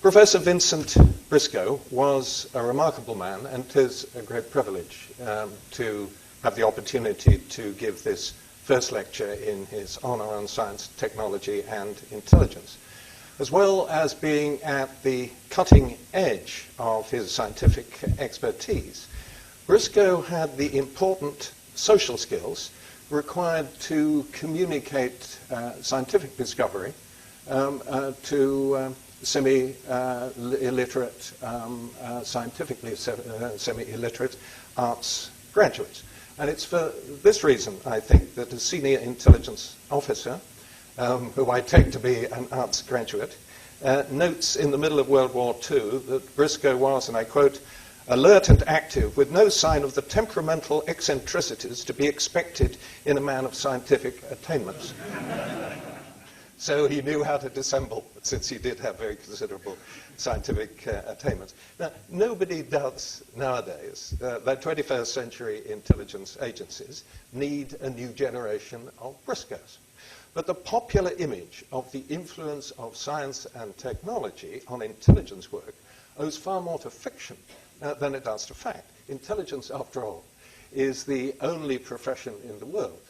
Professor Vincent Briscoe was a remarkable man, and it is a great privilege to have the opportunity to give this first lecture in his honor on science, technology, and intelligence, as well as being at the cutting edge of his scientific expertise. Briscoe had the important social skills required to communicate scientific discovery to semi-illiterate, scientifically semi-illiterate arts graduates. And it's for this reason, I think, that a senior intelligence officer, who I take to be an arts graduate, notes in the middle of World War II that Briscoe was, and I quote, "alert and active, with no sign of the temperamental eccentricities to be expected in a man of scientific attainments." So he knew how to dissemble, since he did have very considerable scientific attainments. Now, nobody does nowadays. The 21st century intelligence agencies need a new generation of Briscoes. But the popular image of the influence of science and technology on intelligence work owes far more to fiction than it does to fact. Intelligence, after all, is the only profession in the world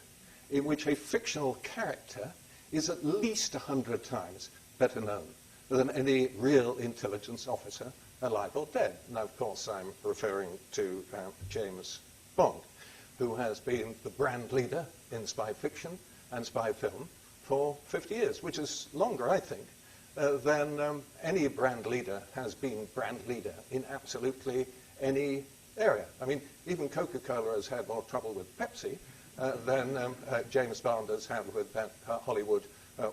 in which a fictional character is at least 100 times better known than any real intelligence officer, alive or dead. Now, of course, I'm referring to James Bond, who has been the brand leader in spy fiction and spy film for 50 years, which is longer, I think, than any brand leader has been brand leader in absolutely any area. I mean, even Coca-Cola has had more trouble with Pepsi than James Bond has had with that Hollywood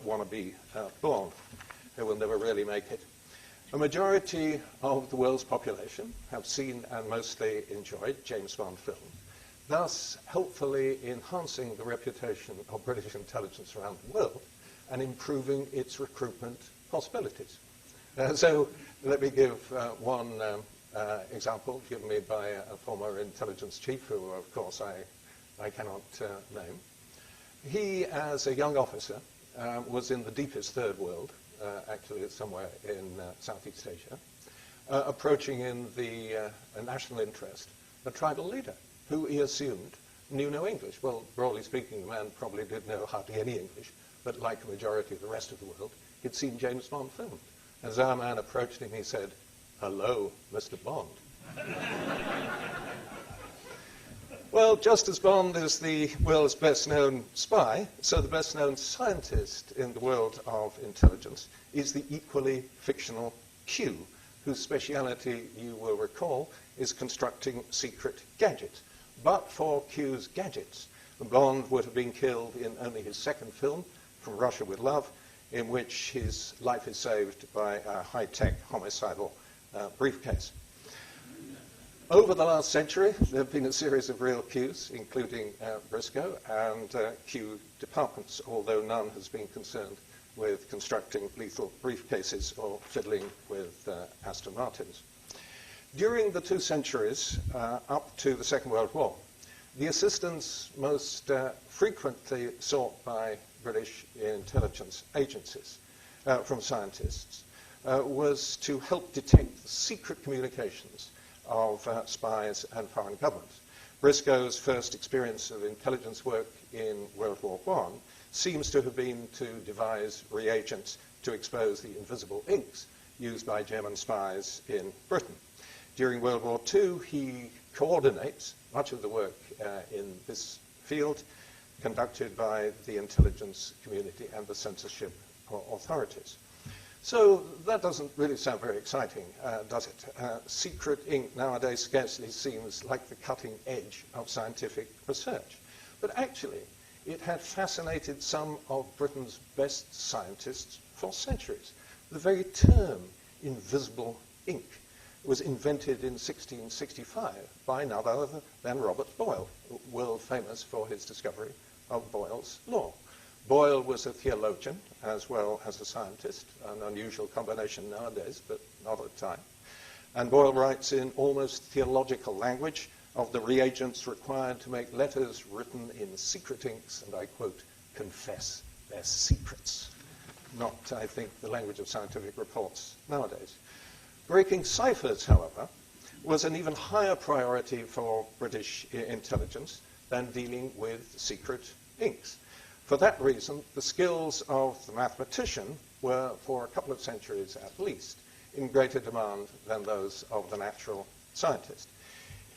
wannabe Bond, who will never really make it. A majority of the world's population have seen and mostly enjoyed James Bond films, thus helpfully enhancing the reputation of British intelligence around the world and improving its recruitment possibilities. So let me give one example given me by a former intelligence chief, who, of course, I cannot name. He, as a young officer, was in the deepest third world, actually it's somewhere in Southeast Asia, approaching in the national interest a tribal leader who he assumed knew no English. Well, broadly speaking, the man probably did know hardly any English, but like a majority of the rest of the world, he'd seen James Bond filmed. As our man approached him, he said, "Hello, Mr. Bond." Well, just as Bond is the world's best-known spy, so the best-known scientist in the world of intelligence is the equally fictional Q, whose speciality, you will recall, is constructing secret gadgets. But for Q's gadgets, Bond would have been killed in only his second film, From Russia with Love, in which his life is saved by a high-tech homicidal briefcase. Over the last century, there have been a series of real Qs, including Briscoe, and Q departments, although none has been concerned with constructing lethal briefcases or fiddling with Aston Martins. During the 2 centuries up to the Second World War, the assistance most frequently sought by British intelligence agencies from scientists was to help detect the secret communications of spies and foreign governments. Briscoe's first experience of intelligence work in World War I seems to have been to devise reagents to expose the invisible inks used by German spies in Britain. During World War II, he coordinates much of the work in this field conducted by the intelligence community and the censorship authorities. So that doesn't really sound very exciting, does it? Secret ink nowadays scarcely seems like the cutting edge of scientific research. But actually, it had fascinated some of Britain's best scientists for centuries. The very term invisible ink was invented in 1665 by none other than Robert Boyle, world famous for his discovery of Boyle's law. Boyle was a theologian as well as a scientist, an unusual combination nowadays, but not at the time. And Boyle writes in almost theological language of the reagents required to make letters written in secret inks, and I quote, confess their secrets. not, I think, the language of scientific reports nowadays. Breaking ciphers, however, was an even higher priority for British intelligence than dealing with secret inks. For that reason, the skills of the mathematician were, for a couple of centuries at least, in greater demand than those of the natural scientist.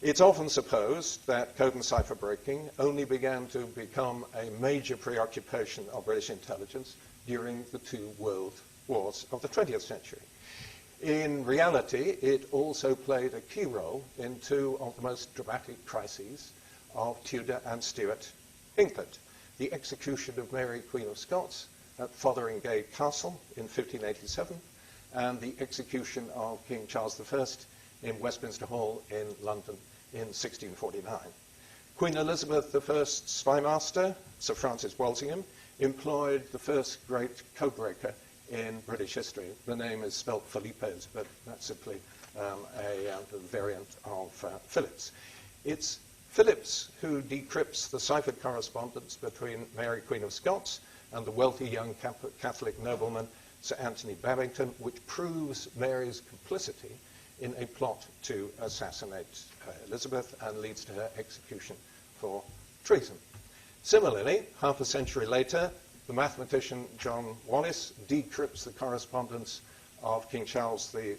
It's often supposed that code and cipher breaking only began to become a major preoccupation of British intelligence during the two world wars of the 20th century. In reality, it also played a key role in two of the most dramatic crises of Tudor and Stuart England: the execution of Mary, Queen of Scots, at Fotheringay Castle in 1587, and the execution of King Charles I in Westminster Hall in London in 1649. Queen Elizabeth I's spymaster, Sir Francis Walsingham, employed the first great codebreaker in British history. The name is spelt Philippes, but that's simply a variant of Phillips. It's Phillips who decrypts the ciphered correspondence between Mary, Queen of Scots, and the wealthy young Catholic nobleman Sir Anthony Babington, which proves Mary's complicity in a plot to assassinate Elizabeth and leads to her execution for treason. Similarly, half a century later, the mathematician John Wallis decrypts the correspondence of King Charles I,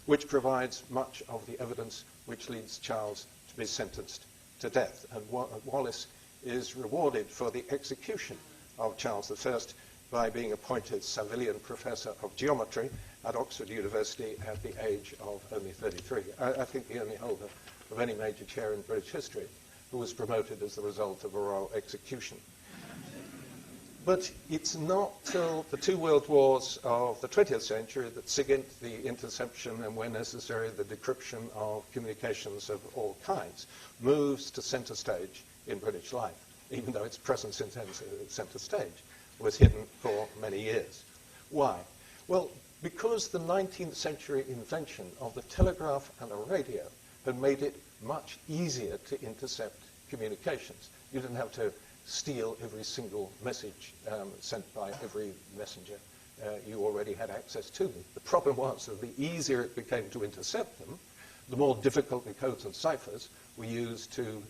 which provides much of the evidence which leads Charles to be sentenced to death. And Wallis is rewarded for the execution of Charles I by being appointed Savilian Professor of Geometry at Oxford University at the age of only 33. I think the only holder of any major chair in British history who was promoted as the result of a royal execution. But it's not till the two world wars of the 20th century that SIGINT, the interception and, when necessary, the decryption of communications of all kinds, moves to center stage in British life, even though its presence in center stage was hidden for many years. Why? Well, because the 19th century invention of the telegraph and the radio had made it much easier to intercept communications. You didn't have to steal every single message sent by every messenger. You already had access to them. The problem was that the easier it became to intercept them, the more difficult the codes and ciphers were used to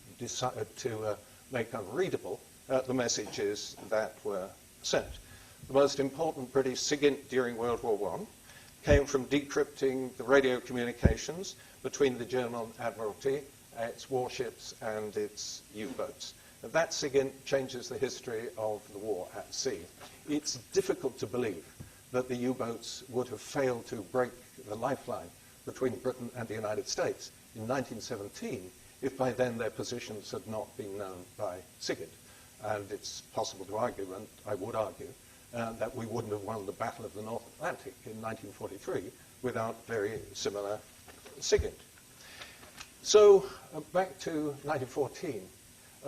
make unreadable the messages that were sent. The most important British SIGINT during World War I came from decrypting the radio communications between the German Admiralty, its warships, and its U-boats. And that SIGINT changes the history of the war at sea. It's difficult to believe that the U-boats would have failed to break the lifeline between Britain and the United States in 1917 if by then their positions had not been known by SIGINT. And it's possible to argue, and I would argue, that we wouldn't have won the Battle of the North Atlantic in 1943 without very similar SIGINT. So back to 1914.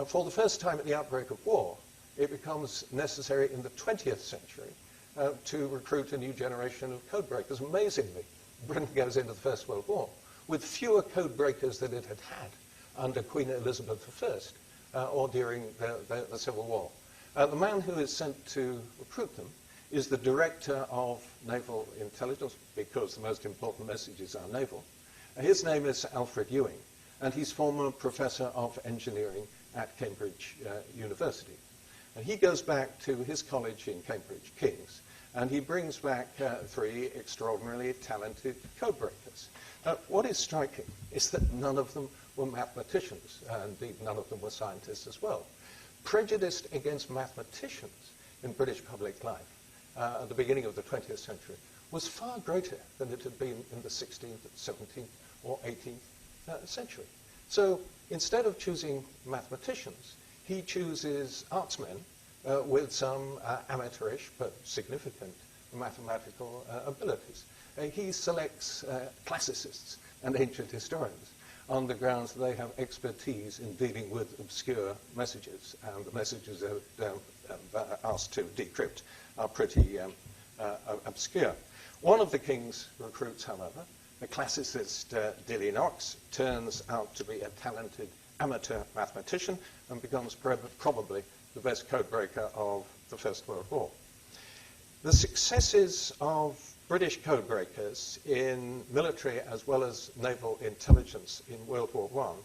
For the first time at the outbreak of war, it becomes necessary in the 20th century to recruit a new generation of code breakers. Amazingly, Britain goes into the First World War with fewer code breakers than it had had under Queen Elizabeth I or during the Civil War. The man who is sent to recruit them is the Director of Naval Intelligence, because the most important messages are naval. His name is Alfred Ewing, and he's former Professor of Engineering at Cambridge University. And he goes back to his college in Cambridge, King's, and he brings back three extraordinarily talented code breakers. What is striking is that none of them were mathematicians, and indeed none of them were scientists as well. Prejudice against mathematicians in British public life at the beginning of the 20th century was far greater than it had been in the 16th, 17th, or 18th century. So instead of choosing mathematicians, he chooses artsmen with some amateurish but significant mathematical abilities. He selects classicists and ancient historians on the grounds that they have expertise in dealing with obscure messages, and the messages they're asked to decrypt are pretty obscure. One of the king's recruits, however, the classicist Dilly Knox, turns out to be a talented amateur mathematician and becomes probably the best codebreaker of the First World War. The successes of British codebreakers in military as well as naval intelligence in World War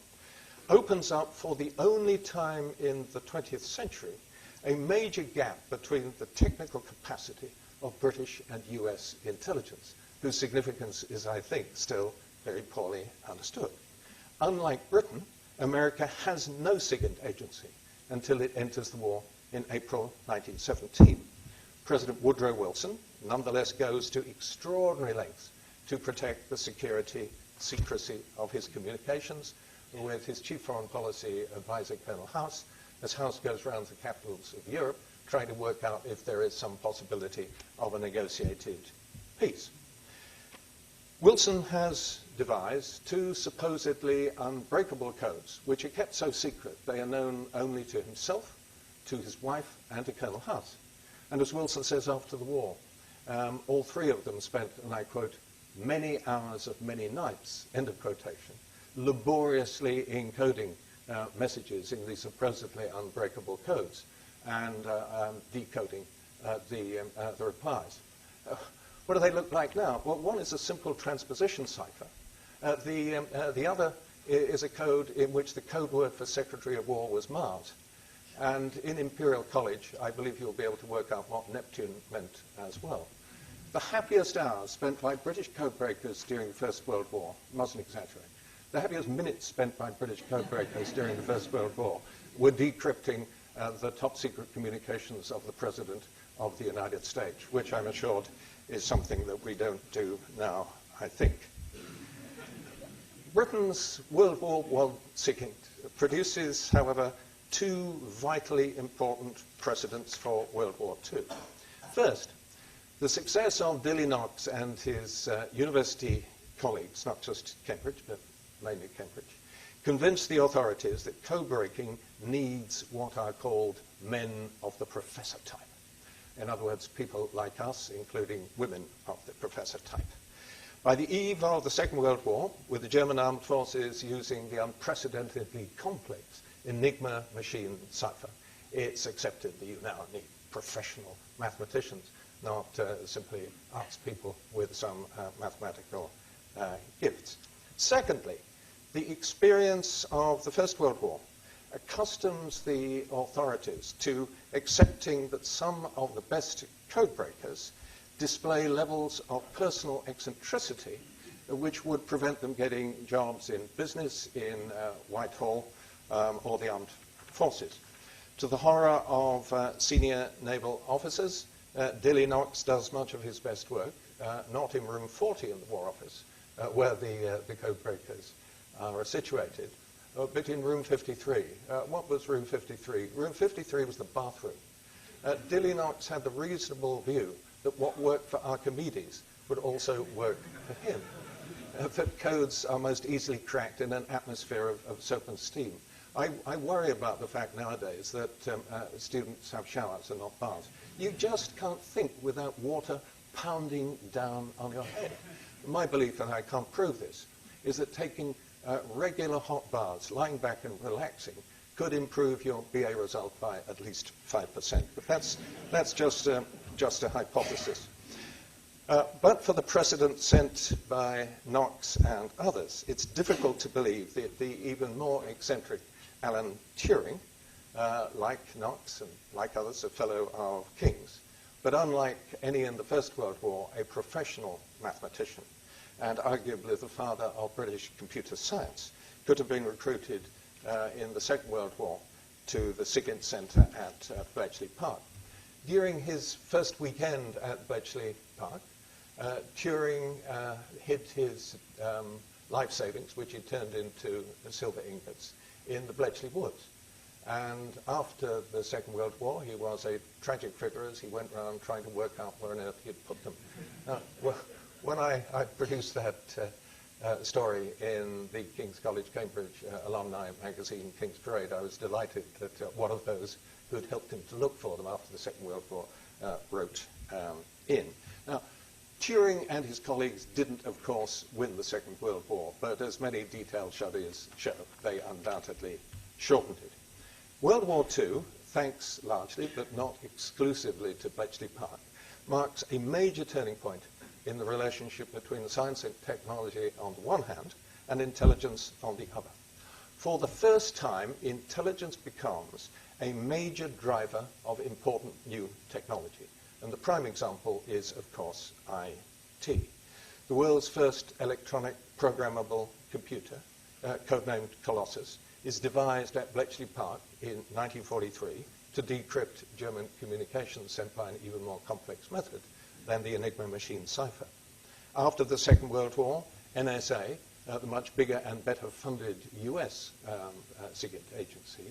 I opens up for the only time in the 20th century a major gap between the technical capacity of British and US intelligence, whose significance is, I think, still very poorly understood. Unlike Britain, America has no SIGINT agency until it enters the war in April 1917. President Woodrow Wilson nonetheless goes to extraordinary lengths to protect the secrecy of his communications with his chief foreign policy advisor, Colonel House, as House goes around the capitals of Europe trying to work out if there is some possibility of a negotiated peace. Wilson has devised two supposedly unbreakable codes, which are kept so secret they are known only to himself, to his wife, and to Colonel House. And as Wilson says after the war, all three of them spent, and I quote, many hours of many nights, end of quotation, laboriously encoding messages in these supposedly unbreakable codes and decoding the replies. What do they look like now? Well, one is a simple transposition cipher. The other is a code in which the code word for Secretary of War was Mars. And in Imperial College, I believe you'll be able to work out what Neptune meant as well. The happiest hours spent by British codebreakers during the First World War, mustn't exaggerate, the happiest minutes spent by British codebreakers during the First World War were decrypting the top secret communications of the President of the United States, which I'm assured is something that we don't do now, I think. Britain's World War I SIGINT produces, however, two vitally important precedents for World War II. First, the success of Dilly Knox and his university colleagues, not just Cambridge, but mainly Cambridge, convinced the authorities that code-breaking needs what are called men of the professor type. In other words, people like us, including women of the professor type. By the eve of the Second World War, with the German armed forces using the unprecedentedly complex Enigma machine cipher, it's accepted that you now need professional mathematicians, not simply arts people with some mathematical gifts. Secondly, the experience of the First World War accustoms the authorities to accepting that some of the best codebreakers display levels of personal eccentricity which would prevent them getting jobs in business, in Whitehall, or the armed forces. To the horror of senior naval officers, Dilly Knox does much of his best work, not in room 40 in the War Office, where the codebreakers are situated, but in room 53. What was room 53? Room 53 was the bathroom. Dilly Knox had the reasonable view that what worked for Archimedes would also work for him, that codes are most easily cracked in an atmosphere of soap and steam. I worry about the fact nowadays that students have showers and not baths. You just can't think without water pounding down on your head. My belief, and I can't prove this, is that taking regular hot baths, lying back and relaxing, could improve your BA result by at least 5%. But that's just a hypothesis. But for the precedent sent by Knox and others, it's difficult to believe that the even more eccentric Alan Turing, like Knox and like others, a fellow of kings, but unlike any in the First World War, a professional mathematician, and arguably the father of British computer science, could have been recruited in the Second World War to the SIGINT Center at Bletchley Park. During his first weekend at Bletchley Park, Turing hid his life savings, which he turned into silver ingots, in the Bletchley Woods. And after the Second World War, he was a tragic figure as he went around trying to work out where on earth he had put them. When I produced that story in the King's College Cambridge alumni magazine, King's Parade, I was delighted that one of those who'd helped him to look for them after the Second World War wrote in. Now, Turing and his colleagues didn't, of course, win the Second World War, but as many detailed studies show, they undoubtedly shortened it. World War II, thanks largely, but not exclusively, to Bletchley Park, marks a major turning point in the relationship between science and technology on the one hand and intelligence on the other. For the first time, intelligence becomes a major driver of important new technology. And the prime example is, of course, IT. The world's first electronic programmable computer, codenamed Colossus, is devised at Bletchley Park in 1943 to decrypt German communications sent by an even more complex method than the Enigma machine cipher. After the Second World War, NSA, the much bigger and better funded U.S. secret agency,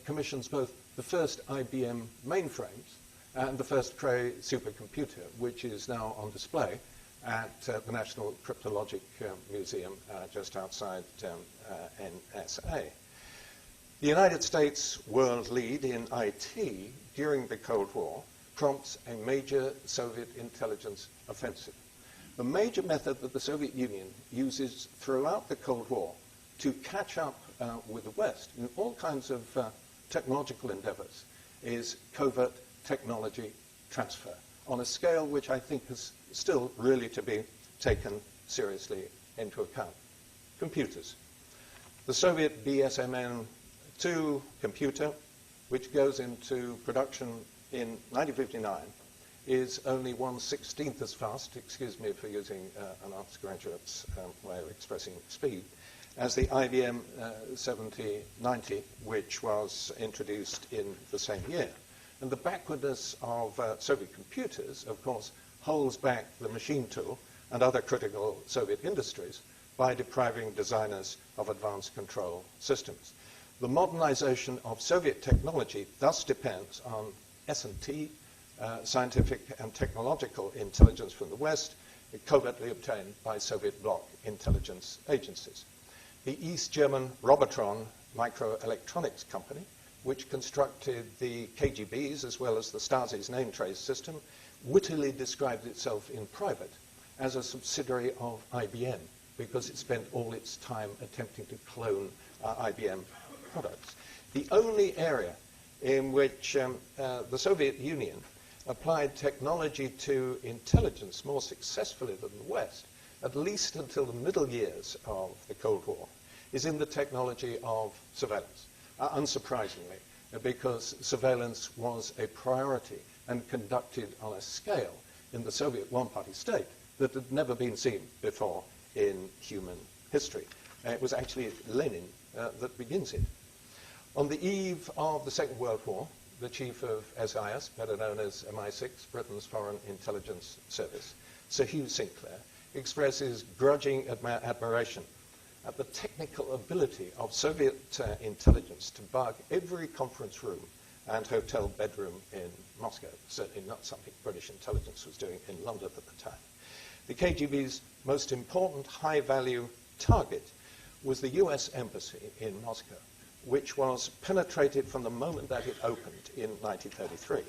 commissions both the first IBM mainframes and the first Cray supercomputer, which is now on display at the National Cryptologic Museum just outside NSA. The United States world lead in IT during the Cold War prompts a major Soviet intelligence offensive. The major method that the Soviet Union uses throughout the Cold War to catch up with the West in all kinds of technological endeavors is covert technology transfer on a scale which I think is still really to be taken seriously into account. Computers. The Soviet BSMN-2 computer, which goes into production in 1959, is only 1/16th as fast, excuse me for using an arts graduate's way of expressing speed, as the IBM 7090, which was introduced in the same year. And the backwardness of Soviet computers, of course, holds back the machine tool and other critical Soviet industries by depriving designers of advanced control systems. The modernization of Soviet technology thus depends on S&T, scientific and technological intelligence from the West, covertly obtained by Soviet bloc intelligence agencies. The East German Robotron microelectronics company, which constructed the KGB's as well as the Stasi's name trace system, wittily described itself in private as a subsidiary of IBM because it spent all its time attempting to clone IBM products. The only area in which the Soviet Union applied technology to intelligence more successfully than the West, at least until the middle years of the Cold War, is in the technology of surveillance. Unsurprisingly, because surveillance was a priority and conducted on a scale in the Soviet one-party state that had never been seen before in human history. It was actually Lenin that begins it. On the eve of the Second World War, the chief of SIS, better known as MI6, Britain's Foreign Intelligence Service, Sir Hugh Sinclair, expresses grudging admiration at the technical ability of Soviet intelligence to bug every conference room and hotel bedroom in Moscow. Certainly not something British intelligence was doing in London at the time. The KGB's most important high-value target was the U.S. Embassy in Moscow, which was penetrated from the moment that it opened in 1933.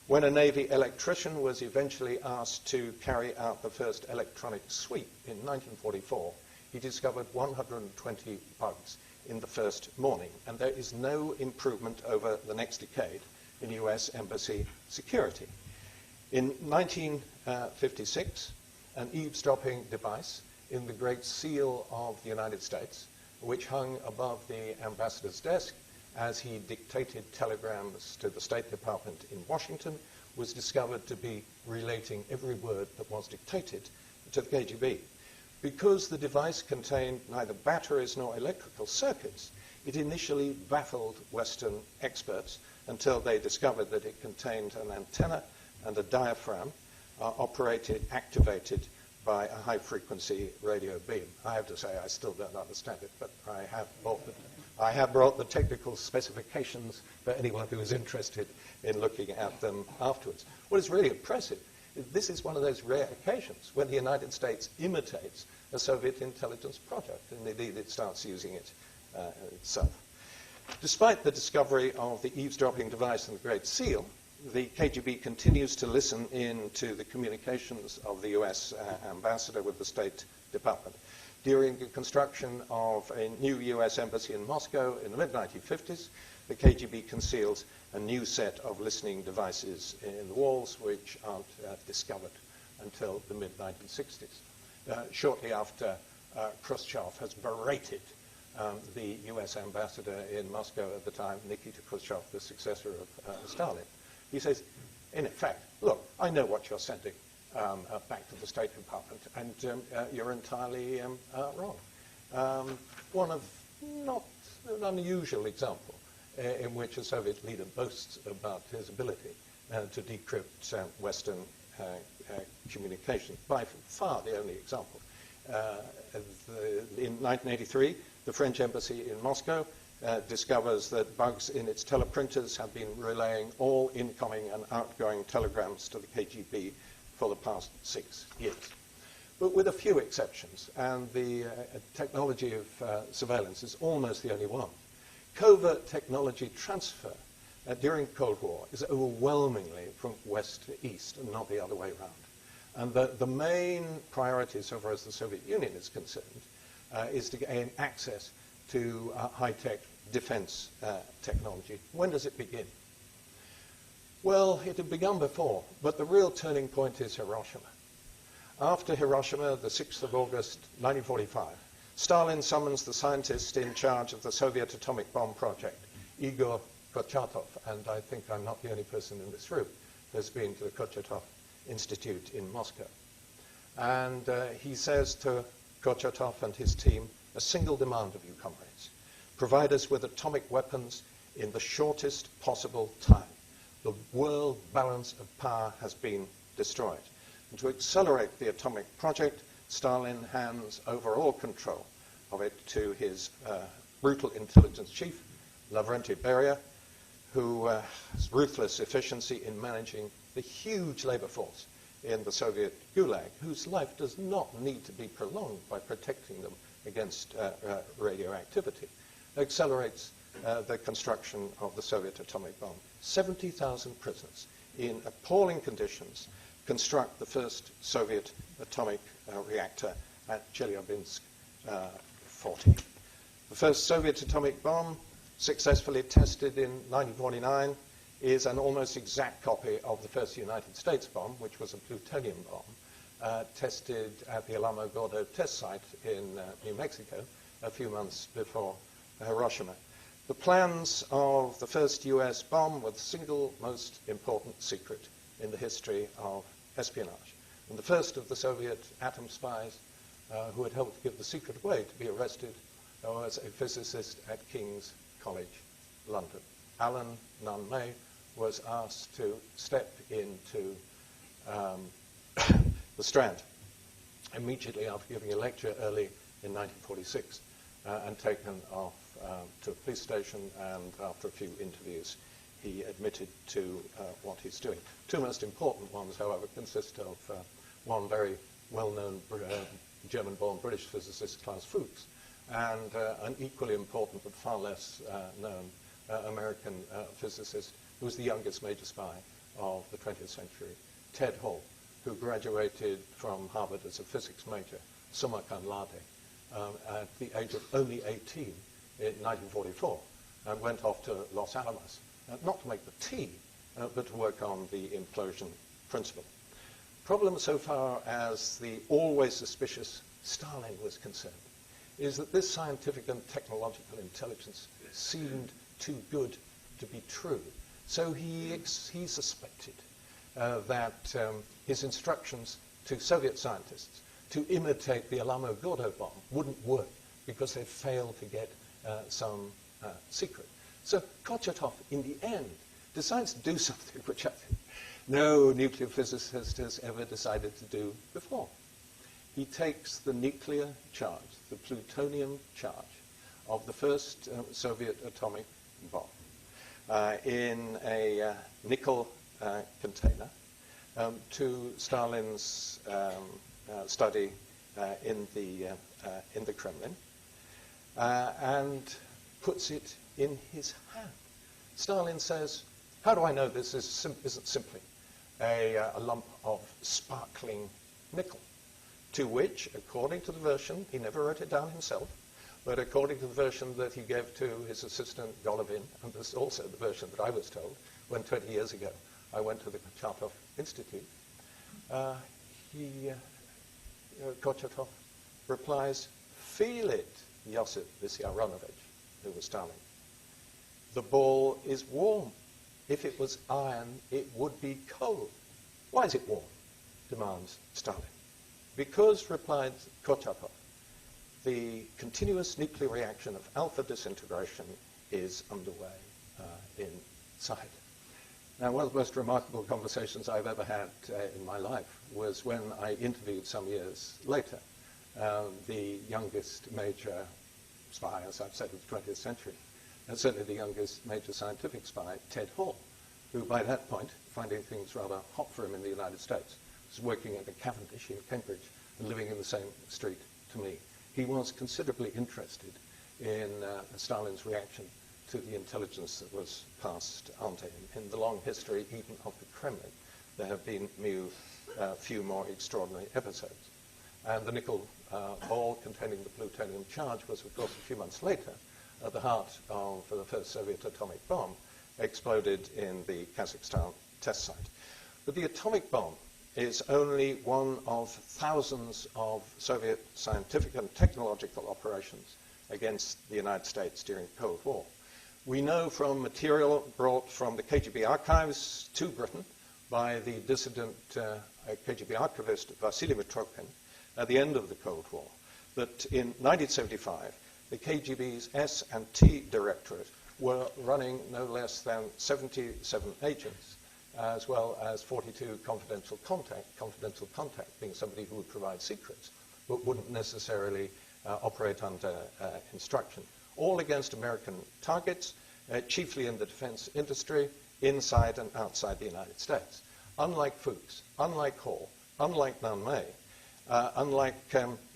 When a Navy electrician was eventually asked to carry out the first electronic sweep in 1944, he discovered 120 bugs in the first morning, and there is no improvement over the next decade in U.S. Embassy security. In 1956, an eavesdropping device in the Great Seal of the United States, which hung above the ambassador's desk as he dictated telegrams to the State Department in Washington, was discovered to be relating every word that was dictated to the KGB. Because the device contained neither batteries nor electrical circuits, it initially baffled Western experts until they discovered that it contained an antenna and a diaphragm activated by a high-frequency radio beam. I have to say I still don't understand it, but I have brought the technical specifications for anyone who is interested in looking at them afterwards. What is really impressive, this is one of those rare occasions when the United States imitates a Soviet intelligence project, and indeed it starts using it itself. Despite the discovery of the eavesdropping device and the Great Seal, the KGB continues to listen in to the communications of the U.S. ambassador with the State Department. During the construction of a new U.S. embassy in Moscow in the mid-1950s, the KGB conceals a new set of listening devices in the walls, which aren't discovered until the mid-1960s. Shortly after Khrushchev has berated the US ambassador in Moscow at the time, Nikita Khrushchev, the successor of Stalin. He says, in effect, look, I know what you're sending back to the State Department, and you're entirely wrong. One of not an unusual example in which a Soviet leader boasts about his ability to decrypt Western communication. By far the only example. In 1983, the French embassy in Moscow discovers that bugs in its teleprinters have been relaying all incoming and outgoing telegrams to the KGB for the past 6 years. But with a few exceptions, and the technology of surveillance is almost the only one. Covert technology transfer during the Cold War is overwhelmingly from west to east and not the other way around. And the main priority, so far as the Soviet Union is concerned, is to gain access to high-tech defense technology. When does it begin? Well, it had begun before, but the real turning point is Hiroshima. After Hiroshima, the 6th of August, 1945, Stalin summons the scientist in charge of the Soviet atomic bomb project, Igor Kurchatov, and I think I'm not the only person in this room who's been to the Kurchatov Institute in Moscow. And he says to Kurchatov and his team, a single demand of you, comrades: provide us with atomic weapons in the shortest possible time. The world balance of power has been destroyed. And to accelerate the atomic project, Stalin hands over all control of it to his brutal intelligence chief, Lavrentiy Beria, who has ruthless efficiency in managing the huge labor force in the Soviet Gulag, whose life does not need to be prolonged by protecting them against radioactivity, accelerates the construction of the Soviet atomic bomb. 70,000 prisoners in appalling conditions construct the first Soviet atomic reactor at Chelyabinsk 40. The first Soviet atomic bomb, successfully tested in 1949, is an almost exact copy of the first United States bomb, which was a plutonium bomb, tested at the Alamogordo test site in New Mexico a few months before Hiroshima. The plans of the first US bomb were the single most important secret in the history of espionage. And the first of the Soviet atom spies who had helped give the secret away to be arrested was a physicist at King's College, London. Alan Nunn May was asked to step into the Strand immediately after giving a lecture early in 1946 and taken off to a police station, and after a few interviews he admitted to what he's doing. Two most important ones, however, consist of one very well-known German-born British physicist, Klaus Fuchs, and an equally important but far less known American physicist who was the youngest major spy of the 20th century, Ted Hall, who graduated from Harvard as a physics major, summa cum laude, at the age of only 18 in 1944, and went off to Los Alamos, not to make the tea, but to work on the implosion principle. Problem so far as the always suspicious Stalin was concerned is that this scientific and technological intelligence seemed too good to be true. So he suspected that his instructions to Soviet scientists to imitate the Alamogordo bomb wouldn't work because they failed to get some secret. So Kurchatov, in the end, decides to do something which I think no nuclear physicist has ever decided to do before. He takes the nuclear charge, the plutonium charge of the first Soviet atomic bomb in a nickel container to Stalin's study in the Kremlin and puts it in his hand. Stalin says, how do I know this isn't simply a lump of sparkling nickel? To which, according to the version, he never wrote it down himself, but according to the version that he gave to his assistant Golovin, and this is also the version that I was told when 20 years ago I went to the Kurchatov Institute, Kurchatov replies, "Feel it, Josip Vissarionovich," who was Stalin. "The ball is warm. If it was iron, it would be cold." "Why is it warm?" demands Stalin. "Because," replied Kurchatov, "the continuous nuclear reaction of alpha disintegration is underway inside." Now, one of the most remarkable conversations I've ever had in my life was when I interviewed some years later the youngest major spy, as I've said, of the 20th century, and certainly the youngest major scientific spy, Ted Hall, who by that point, finding things rather hot for him in the United States, was working at the Cavendish in Cambridge and living in the same street to me. He was considerably interested in Stalin's reaction to the intelligence that was passed on to him. In the long history, even of the Kremlin, there have been few more extraordinary episodes. And the nickel ball containing the plutonium charge was, of course, a few months later at the heart of the first Soviet atomic bomb, exploded in the Kazakhstan test site. But the atomic bomb is only one of thousands of Soviet scientific and technological operations against the United States during the Cold War. We know from material brought from the KGB archives to Britain by the dissident KGB archivist Vasily Mitrokhin at the end of the Cold War that in 1975 the KGB's S&T directorate were running no less than 77 agents, as well as 42 confidential contact being somebody who would provide secrets, but wouldn't necessarily operate under instruction, all against American targets, chiefly in the defense industry, inside and outside the United States. Unlike Fuchs, unlike Hall, unlike Nunn-May, unlike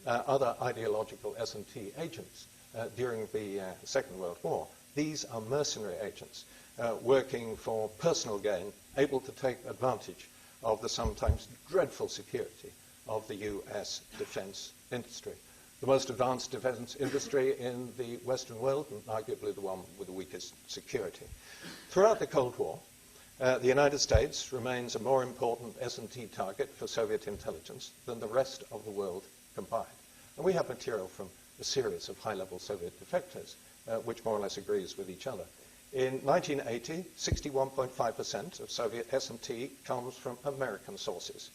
other ideological S&T agents during the Second World War, these are mercenary agents working for personal gain, able to take advantage of the sometimes dreadful security of the U.S. defense industry. The most advanced defense industry in the Western world, and arguably the one with the weakest security. Throughout the Cold War, the United States remains a more important S&T target for Soviet intelligence than the rest of the world combined. And we have material from a series of high-level Soviet defectors, which more or less agrees with each other. In 1980, 61.5% of Soviet S&T comes from American sources,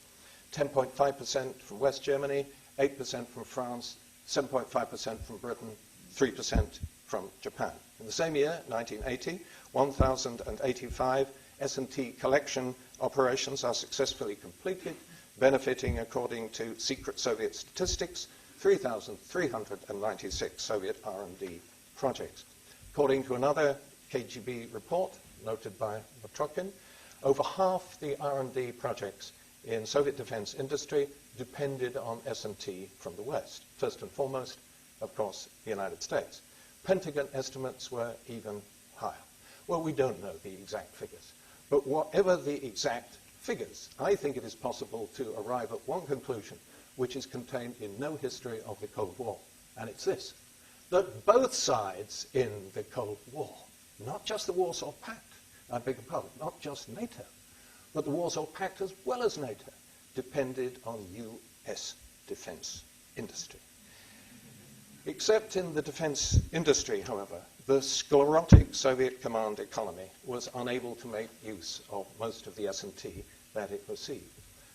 10.5% from West Germany, 8% from France, 7.5% from Britain, 3% from Japan. In the same year, 1980, 1,085 S&T collection operations are successfully completed, benefiting, according to secret Soviet statistics, 3,396 Soviet R&D projects. According to another KGB report noted by Mitrokhin, over half the R&D projects in Soviet defense industry depended on S&T from the West. First and foremost, of course, the United States. Pentagon estimates were even higher. Well, we don't know the exact figures, but whatever the exact figures, I think it is possible to arrive at one conclusion which is contained in no history of the Cold War, and it's this, that both sides in the Cold War, not just the Warsaw Pact, I beg your pardon, not just NATO, but the Warsaw Pact as well as NATO, depended on U.S. defense industry. Except in the defense industry, however, the sclerotic Soviet command economy was unable to make use of most of the S&T that it received.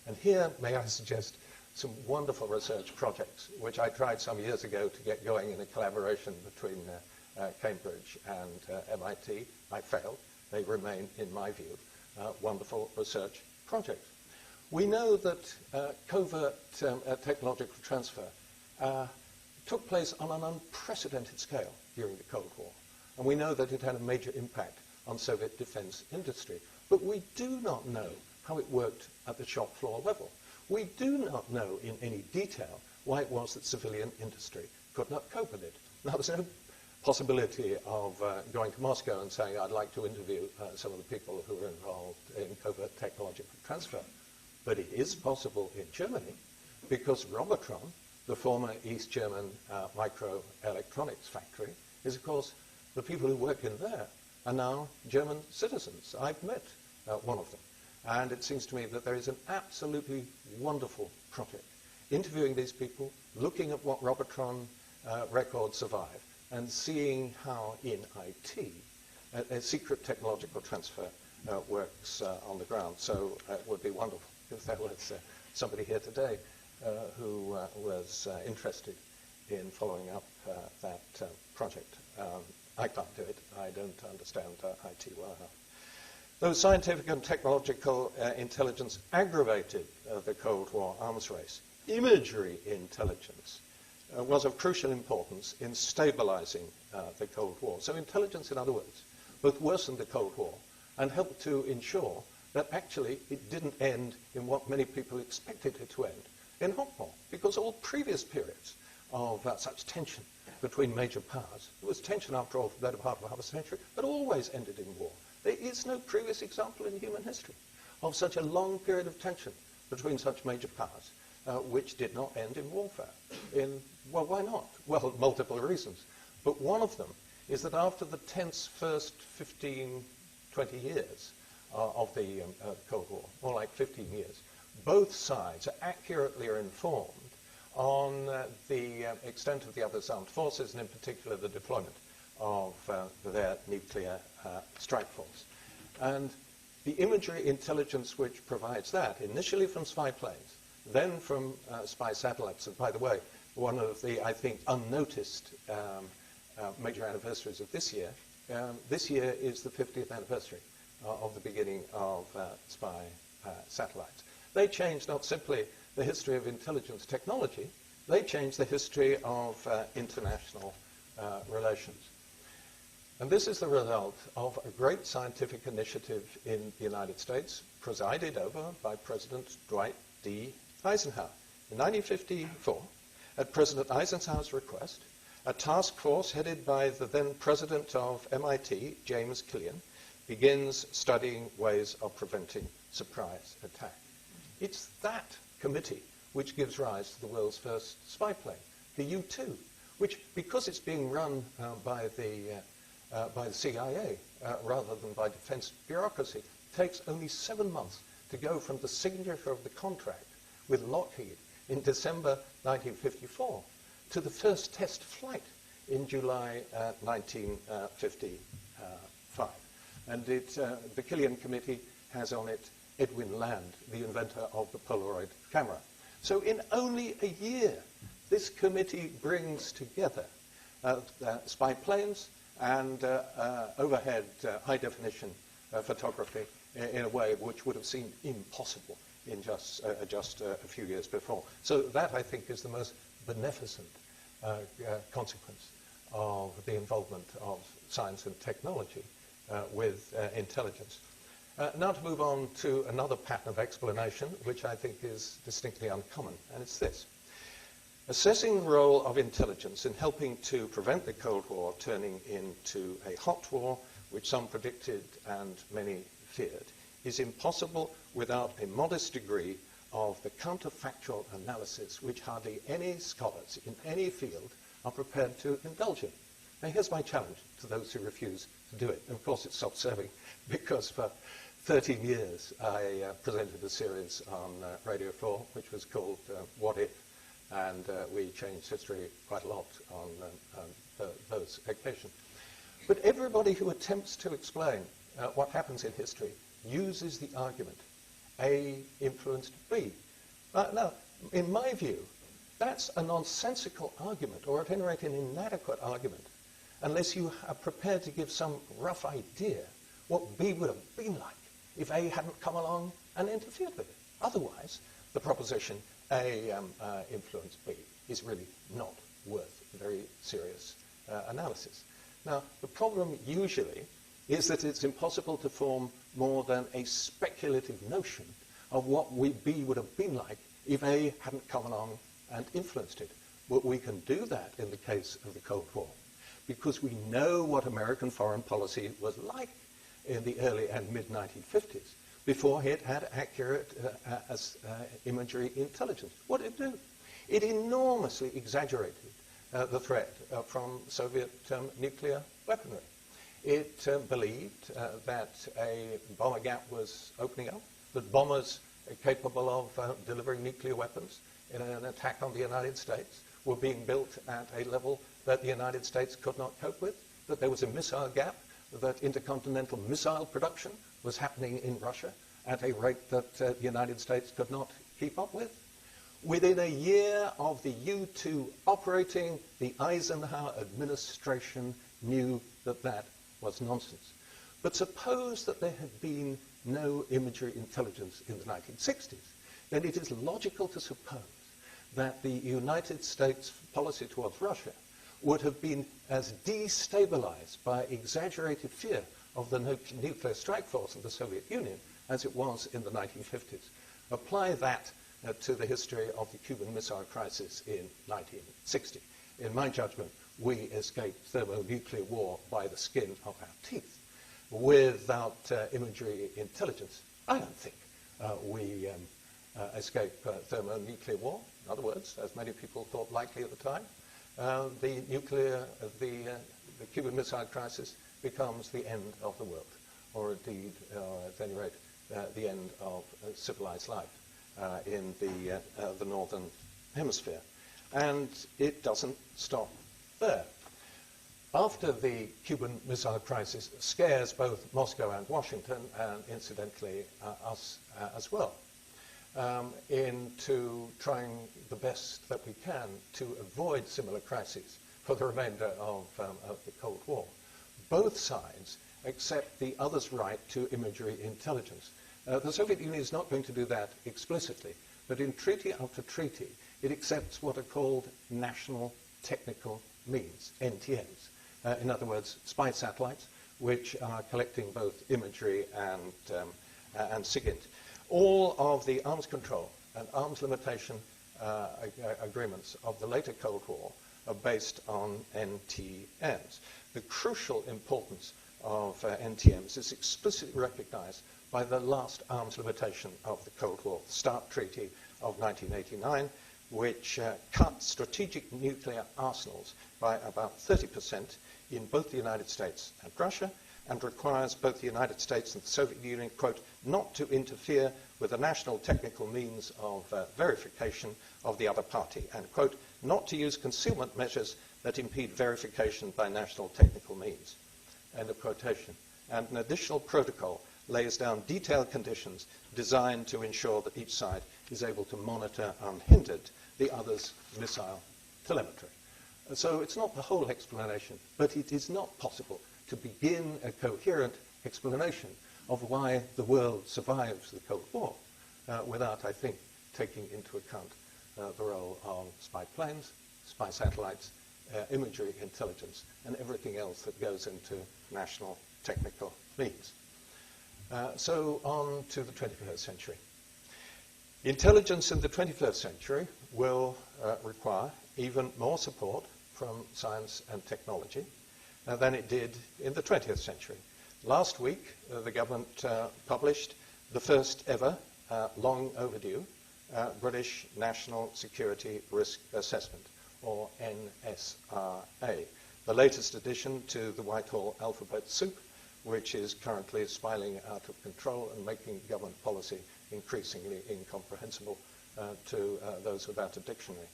And here, may I suggest, some wonderful research projects, which I tried some years ago to get going in a collaboration between Cambridge and MIT. I failed. They remain, in my view, wonderful research projects. We know that covert technological transfer took place on an unprecedented scale during the Cold War. And we know that it had a major impact on Soviet defense industry. But we do not know how it worked at the shop floor level. We do not know in any detail why it was that civilian industry could not cope with it. Now, there's no possibility of going to Moscow and saying, I'd like to interview some of the people who were involved in covert technological transfer. But it is possible in Germany, because Robotron the former East German microelectronics factory is, of course, the people who work in there are now German citizens. I've met one of them. And it seems to me that there is an absolutely wonderful project interviewing these people, looking at what Robotron records survive, and seeing how in IT a secret technological transfer works on the ground. So it would be wonderful if there was somebody here today who was interested in following up that project. I can't do it. I don't understand IT well enough. Though scientific and technological intelligence aggravated the Cold War arms race, imagery intelligence was of crucial importance in stabilizing the Cold War. So intelligence, in other words, both worsened the Cold War and helped to ensure that actually it didn't end in what many people expected it to end, in hot war, because all previous periods of such tension between major powers, there was tension after all for the better part of half a century, but always ended in war. There is no previous example in human history of such a long period of tension between such major powers, which did not end in warfare. Well, why not? Well, multiple reasons. But one of them is that after the tense first 15, 20 years of the Cold War, more like 15 years, both sides are accurately informed on the extent of the other's armed forces, and in particular the deployment of their nuclear strike force. And the imagery intelligence which provides that, initially from spy planes, then from spy satellites. And by the way, one of the, I think, unnoticed major anniversaries of this year is the 50th anniversary of the beginning of spy satellites. They changed not simply the history of intelligence technology, they changed the history of international relations. And this is the result of a great scientific initiative in the United States, presided over by President Dwight D. Eisenhower. In 1954, at President Eisenhower's request, a task force headed by the then president of MIT, James Killian, begins studying ways of preventing surprise attack. It's that committee which gives rise to the world's first spy plane, the U-2, which, because it's being run by the CIA rather than by defense bureaucracy, takes only 7 months to go from the signature of the contract with Lockheed in December 1954 to the first test flight in July 1955. And the Killian Committee has on it Edwin Land, the inventor of the Polaroid camera. So in only a year, this committee brings together spy planes and overhead high-definition photography in a way which would have seemed impossible in just a few years before. So that, I think, is the most beneficent consequence of the involvement of science and technology with intelligence. Now to move on to another pattern of explanation, which I think is distinctly uncommon, and it's this. Assessing the role of intelligence in helping to prevent the Cold War turning into a hot war, which some predicted and many feared, is impossible without a modest degree of the counterfactual analysis which hardly any scholars in any field are prepared to indulge in. Now here's my challenge to those who refuse to do it. And of course it's self-serving, because for 13 years I presented a series on Radio 4 which was called What If? And we changed history quite a lot on those occasions. But everybody who attempts to explain what happens in history uses the argument A influenced B. Now, in my view, that's a nonsensical argument, or at any rate an inadequate argument, unless you are prepared to give some rough idea what B would have been like if A hadn't come along and interfered with it. Otherwise, the proposition A influenced B is really not worth very serious analysis. Now, the problem usually is that it's impossible to form more than a speculative notion of what B would have been like if A hadn't come along and influenced it. But we can do that in the case of the Cold War, because we know what American foreign policy was like in the early and mid-1950s, before it had accurate imagery intelligence. What did it do? It enormously exaggerated the threat from Soviet nuclear weaponry. It believed that a bomber gap was opening up, that bombers capable of delivering nuclear weapons in an attack on the United States were being built at a level that the United States could not cope with, that there was a missile gap, that intercontinental missile production was happening in Russia at a rate that the United States could not keep up with. Within a year of the U-2 operating, the Eisenhower administration knew that that was nonsense. But suppose that there had been no imagery intelligence in the 1960s, then it is logical to suppose that the United States policy towards Russia would have been as destabilized by exaggerated fear of the nuclear strike force of the Soviet Union as it was in the 1950s. Apply that to the history of the Cuban Missile Crisis in 1960. In my judgment, we escaped thermonuclear war by the skin of our teeth. Without imagery intelligence, I don't think we escape thermonuclear war. In other words, as many people thought likely at the time, the Cuban Missile Crisis becomes the end of the world, or indeed, at any rate, the end of civilized life in the northern hemisphere. And it doesn't stop there. After the Cuban Missile Crisis scares both Moscow and Washington, and incidentally us as well, into trying the best that we can to avoid similar crises for the remainder of the Cold War, both sides accept the other's right to imagery intelligence. The Soviet Union is not going to do that explicitly, but in treaty after treaty, it accepts what are called national technical means, NTMs. In other words, spy satellites, which are collecting both imagery and SIGINT. All of the arms control and arms limitation agreements of the later Cold War are based on NTMs. The crucial importance of NTMs is explicitly recognized by the last arms limitation of the Cold War, the START Treaty of 1989, which cut strategic nuclear arsenals by about 30% in both the United States and Russia, and requires both the United States and the Soviet Union, quote, not to interfere with the national technical means of verification of the other party, and, quote, not to use concealment measures that impede verification by national technical means, end of quotation. And an additional protocol lays down detailed conditions designed to ensure that each side is able to monitor unhindered the other's missile telemetry. So it's not the whole explanation, but it is not possible to begin a coherent explanation of why the world survives the Cold War without, I think, taking into account the role of spy planes, spy satellites, imagery intelligence, and everything else that goes into national technical means. So on to the 21st century. Intelligence in the 21st century will require even more support from science and technology than it did in the 20th century. Last week, the government published the first ever long overdue British National Security Risk Assessment, or NSRA, the latest addition to the Whitehall alphabet soup, which is currently spiraling out of control and making government policy increasingly incomprehensible to those without a dictionary.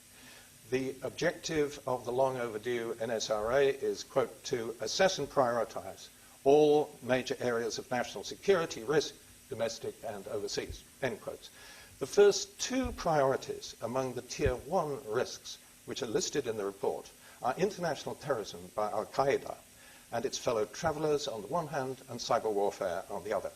The objective of the long overdue NSRA is, quote, to assess and prioritize all major areas of national security risk, domestic and overseas, end quotes. The first two priorities among the tier 1 risks which are listed in the report are international terrorism by Al-Qaeda and its fellow travelers on the one hand and cyber warfare on the other.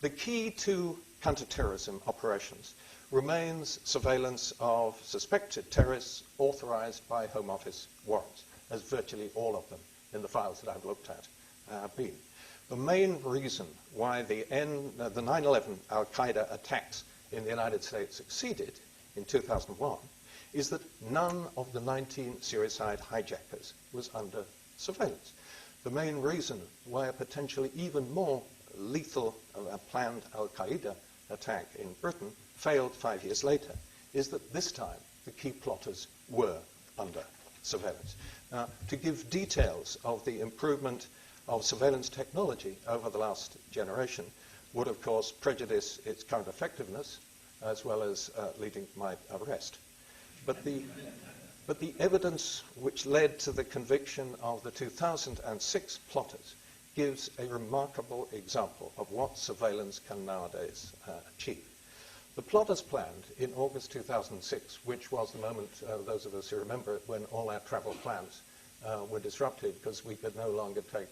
The key to counterterrorism operations remains surveillance of suspected terrorists authorized by Home Office warrants, as virtually all of them in the files that I've looked at have been. The main reason why the 9/11 Al-Qaeda attacks in the United States succeeded in 2001 is that none of the 19 suicide hijackers was under surveillance. The main reason why a potentially even more lethal planned Al-Qaeda attack in Britain failed 5 years later is that this time the key plotters were under surveillance. Now, to give details of the improvement of surveillance technology over the last generation would, of course, prejudice its current effectiveness, as well as leading to my arrest. But the evidence which led to the conviction of the 2006 plotters gives a remarkable example of what surveillance can nowadays achieve. The plotters planned in August 2006, which was the moment, those of us who remember it, when all our travel plans were disrupted because we could no longer take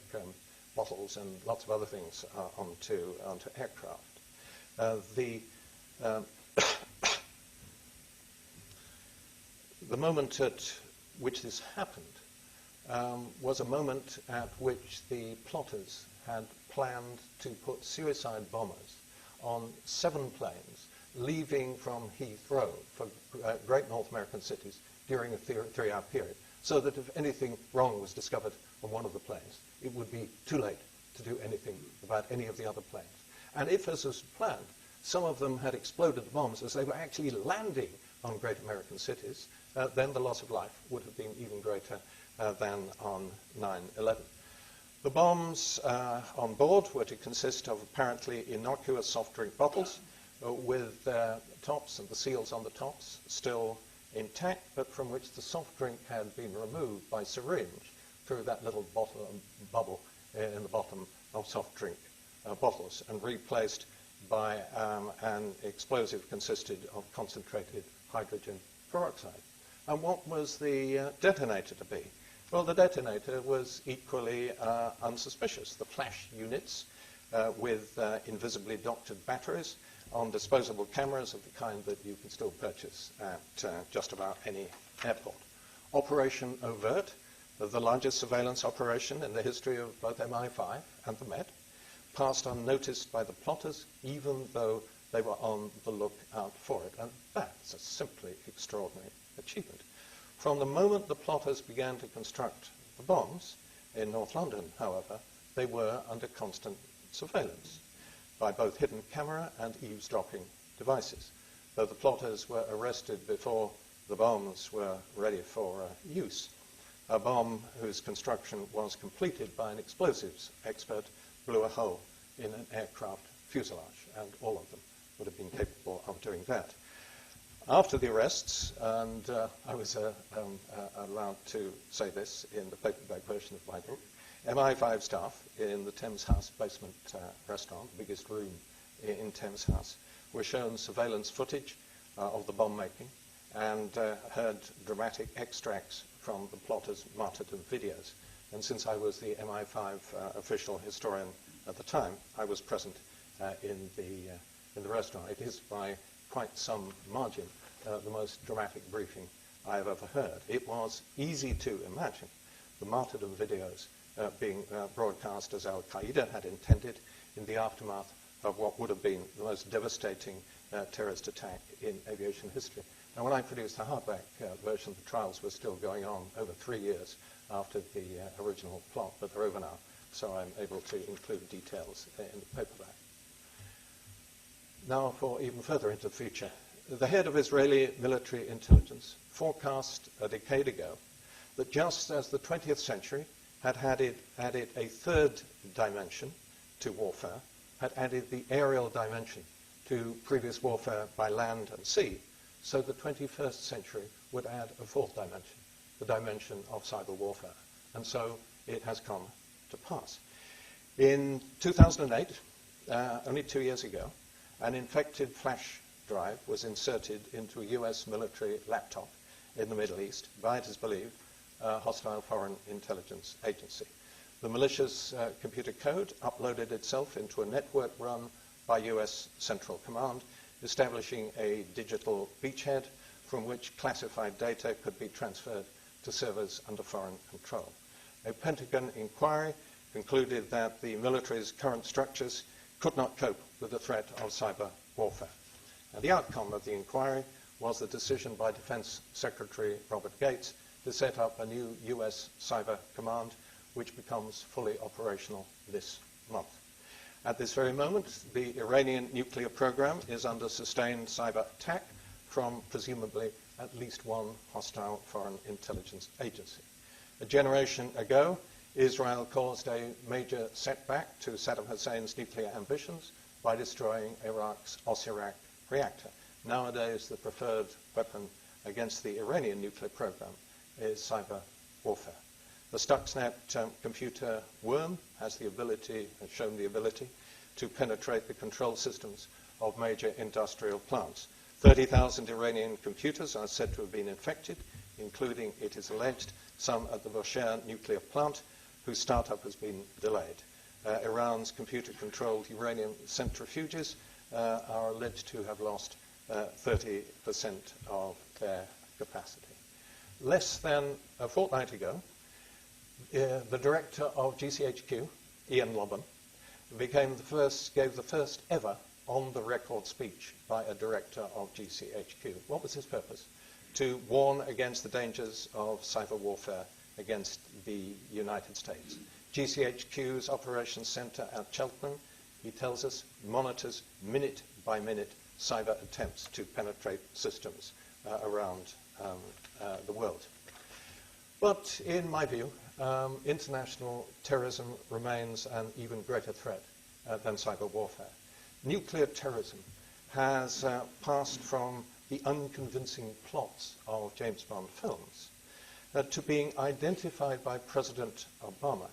bottles and lots of other things onto aircraft. The moment at which this happened was a moment at which the plotters had planned to put suicide bombers on 7 planes leaving from Heathrow for great North American cities during a 3-hour period, so that if anything wrong was discovered on one of the planes, it would be too late to do anything about any of the other planes. And if, as was planned, some of them had exploded the bombs as they were actually landing on great American cities, then the loss of life would have been even greater than on 9/11. The bombs on board were to consist of apparently innocuous soft drink bottles with tops and the seals on the tops still intact, but from which the soft drink had been removed by syringe through that little bubble in the bottom of soft drink bottles and replaced by an explosive consisted of concentrated hydrogen peroxide. And what was the detonator to be? Well, the detonator was equally unsuspicious. The flash units with invisibly doctored batteries on disposable cameras of the kind that you can still purchase at just about any airport. Operation Overt, the largest surveillance operation in the history of both MI5 and the Met, passed unnoticed by the plotters, even though they were on the lookout for it. And that's a simply extraordinary achievement. From the moment the plotters began to construct the bombs in North London, however, they were under constant surveillance by both hidden camera and eavesdropping devices. Though the plotters were arrested before the bombs were ready for use, a bomb whose construction was completed by an explosives expert blew a hole in an aircraft fuselage, and all of them would have been capable of doing that. After the arrests, and I was allowed to say this in the paperback version of my book, MI5 staff in the Thames House basement restaurant, the biggest room in Thames House, were shown surveillance footage of the bomb making and heard dramatic extracts from the plotters' martyrdom videos. And since I was the MI5 official historian at the time, I was present in the restaurant. It is by quite some margin the most dramatic briefing I have ever heard. It was easy to imagine the martyrdom videos being broadcast as Al-Qaeda had intended in the aftermath of what would have been the most devastating terrorist attack in aviation history. And when I produced the hardback version, the trials were still going on over 3 years after the original plot, but they're over now, so I'm able to include details in the paperback. Now, for even further into the future, the head of Israeli military intelligence forecast a decade ago that just as the 20th century had added a third dimension to warfare, had added the aerial dimension to previous warfare by land and sea, so the 21st century would add a fourth dimension, the dimension of cyber warfare. And so it has come to pass. In 2008, only 2 years ago, an infected flash drive was inserted into a U.S. military laptop in the Middle East by, it is believed, a hostile foreign intelligence agency. The malicious computer code uploaded itself into a network run by U.S. Central Command, establishing a digital beachhead from which classified data could be transferred to servers under foreign control. A Pentagon inquiry concluded that the military's current structures could not cope with the threat of cyber warfare. And the outcome of the inquiry was the decision by Defense Secretary Robert Gates to set up a new U.S. Cyber Command, which becomes fully operational this month. At this very moment, the Iranian nuclear program is under sustained cyber attack from presumably at least one hostile foreign intelligence agency. A generation ago, Israel caused a major setback to Saddam Hussein's nuclear ambitions by destroying Iraq's Osirak reactor. Nowadays, the preferred weapon against the Iranian nuclear program is cyber warfare. The Stuxnet computer worm has shown the ability to penetrate the control systems of major industrial plants. 30,000 Iranian computers are said to have been infected, including, it is alleged, some at the Bushehr nuclear plant, whose startup has been delayed. Iran's computer-controlled uranium centrifuges are alleged to have lost 30% of their capacity. Less than a fortnight ago, the director of GCHQ, Ian Lobban, gave the first ever on-the-record speech by a director of GCHQ. What was his purpose? To warn against the dangers of cyber warfare against the United States. GCHQ's operations center at Cheltenham, he tells us, monitors minute by minute cyber attempts to penetrate systems around the world. But in my view, international terrorism remains an even greater threat than cyber warfare. Nuclear terrorism has passed from the unconvincing plots of James Bond films to being identified by President Obama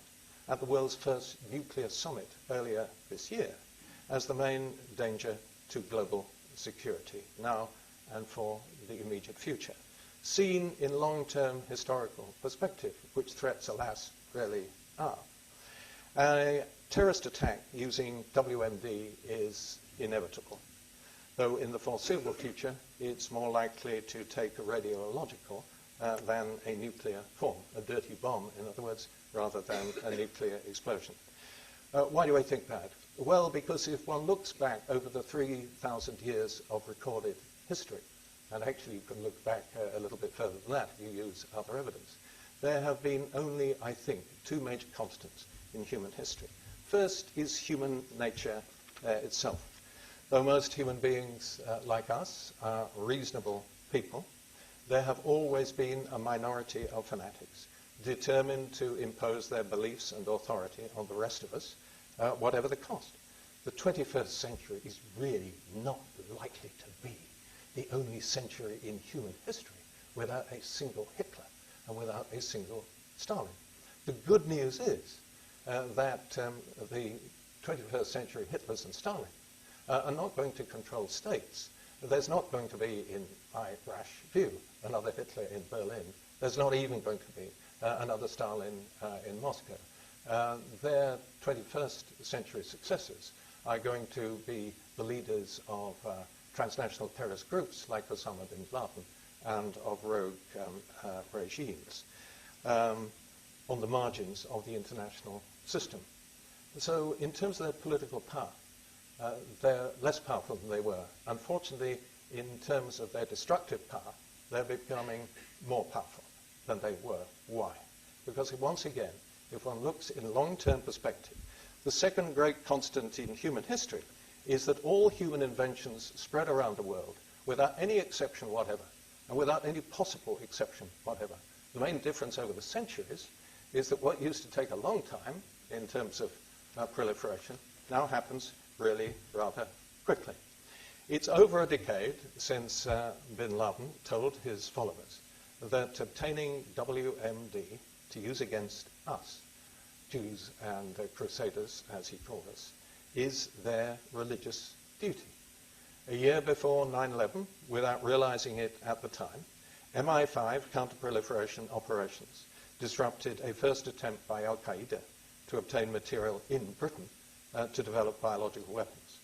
at the world's first nuclear summit earlier this year as the main danger to global security now and for the immediate future. Seen in long-term historical perspective, which threats, alas, really are. A terrorist attack using WMD is inevitable, though in the foreseeable future it's more likely to take a radiological than a nuclear form, a dirty bomb, in other words, rather than a nuclear explosion. Why do I think that? Well, because if one looks back over the 3,000 years of recorded history, and actually you can look back a little bit further than that if you use other evidence, there have been only, I think, two major constants in human history. First is human nature itself. Though most human beings like us are reasonable people, there have always been a minority of fanatics determined to impose their beliefs and authority on the rest of us, whatever the cost. The 21st century is really not likely to be the only century in human history without a single Hitler and without a single Stalin. The good news is that the 21st century Hitlers and Stalin are not going to control states. There's not going to be, in my rash view, another Hitler in Berlin. There's not even going to be another Stalin in Moscow. Their 21st century successors are going to be the leaders of transnational terrorist groups like Osama bin Laden and of rogue regimes on the margins of the international system. So in terms of their political power, they're less powerful than they were. Unfortunately, in terms of their destructive power, they're becoming more powerful than they were. Why? Because once again, if one looks in long-term perspective, the second great constant in human history is that all human inventions spread around the world without any exception whatever, and without any possible exception whatever. The main difference over the centuries is that what used to take a long time in terms of proliferation now happens really rather quickly. It's over a decade since bin Laden told his followers that obtaining WMD to use against us, Jews and Crusaders, as he called us, is their religious duty. A year before 9/11, without realizing it at the time, MI5 counterproliferation operations disrupted a first attempt by Al-Qaeda to obtain material in Britain to develop biological weapons.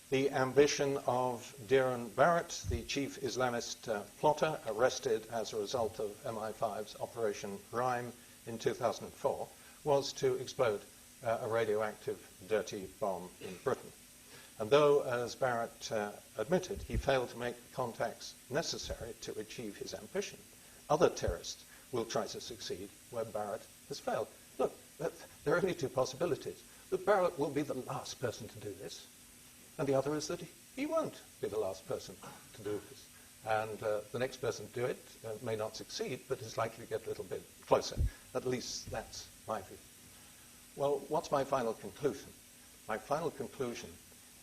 The ambition of Diron Barrett, the chief Islamist plotter arrested as a result of MI5's Operation Rhyme in 2004, was to explode a radioactive dirty bomb in Britain. And though, as Barrett admitted, he failed to make the contacts necessary to achieve his ambition, other terrorists will try to succeed where Barrett has failed. Look, there are only two possibilities. That Barrett will be the last person to do this, and the other is that he won't be the last person to do this. And the next person to do it may not succeed, but is likely to get a little bit closer. At least that's my view. Well, what's my final conclusion? My final conclusion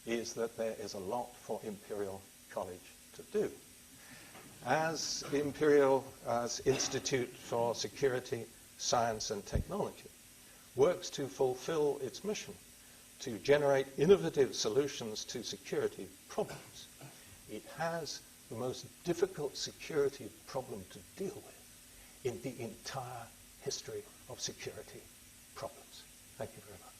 is that there is a lot for Imperial College to do. As Imperial, as Institute for Security, Science and Technology, works to fulfill its mission to generate innovative solutions to security problems, it has the most difficult security problem to deal with in the entire history of security problems. Thank you very much.